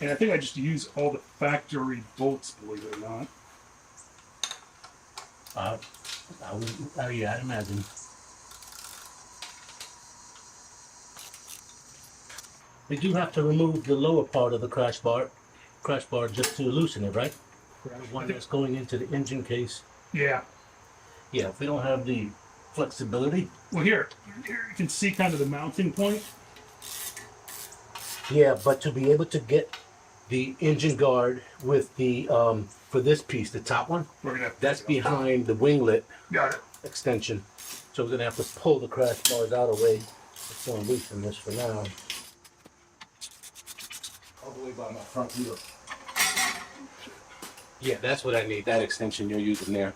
And I think I just use all the factory bolts, believe it or not. Yeah, I'd imagine. We do have to remove the lower part of the crash bar just to loosen it, right? The one that's going into the engine case. Yeah. Yeah, if we don't have the flexibility. Well, here you can see kind of the mounting point. Yeah, but to be able to get the engine guard with the for this piece, the top one, that's behind the winglet extension. So we're gonna have to pull the crash bars out of the way. It's gonna loosen this for now. All the way by my front wheel. Yeah, that's what I need. That extension you're using there.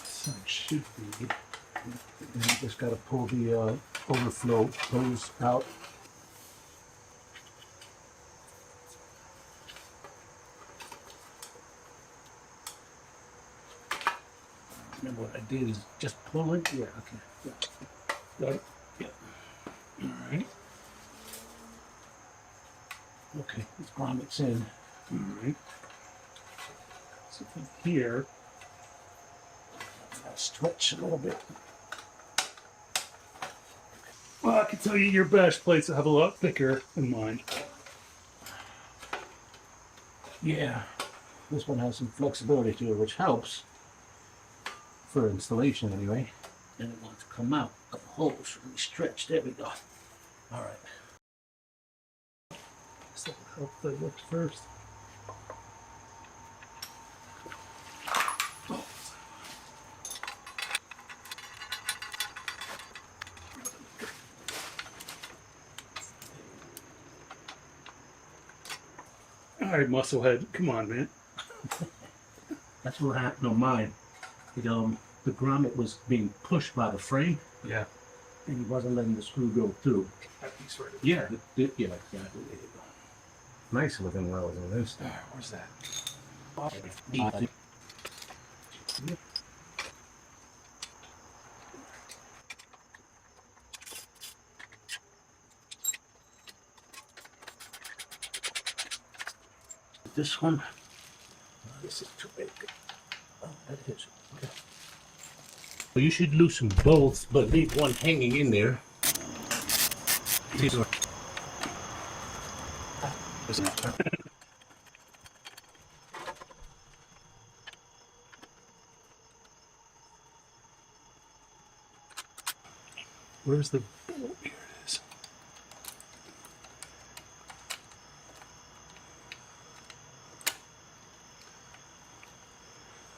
So it should be. And you just got to pull the overflow hose out. Remember what I did is just pull it. Yeah, okay. Yeah. Got it? Yeah. All right. Okay, this grommets in. All right. So from here, I'll stretch a little bit. well, I can tell you your bash plates have a lot thicker than mine. Yeah, this one has some flexibility to it, which helps for installation anyway. And it wants to come out of the hole, so we stretch. There we go. All right. So help that look first. Oh. All right, musclehead, come on, man. That's what happened on mine. It, the grommet was being pushed by the frame. Yeah. And he wasn't letting the screw go through. That piece right Yeah, yeah, exactly. There you go. Nice looking wells on this. Where's that? This one, this is too big. Oh, that is. Okay. Well, you should loosen both, but leave one hanging in there. These are. Where's the bolt? Here it is.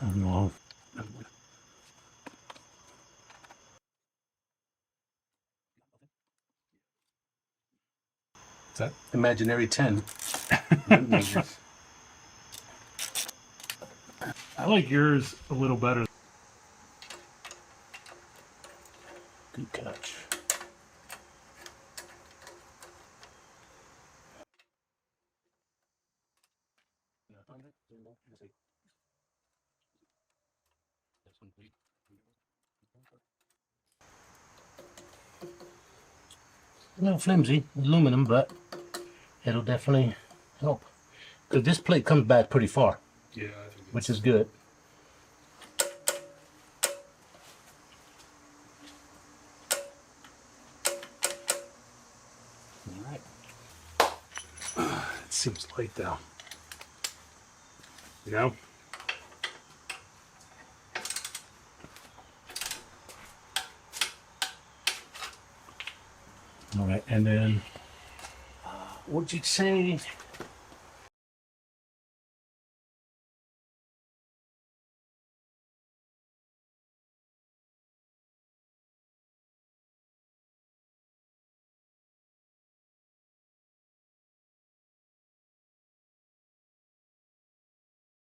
I don't know. Is that imaginary 10? I like yours a little better. Good catch. A little flimsy, aluminum, but it'll definitely help. Because this plate comes back pretty far. Yeah, I think which is good. All right. It seems light though. You know? All right, and then, would you say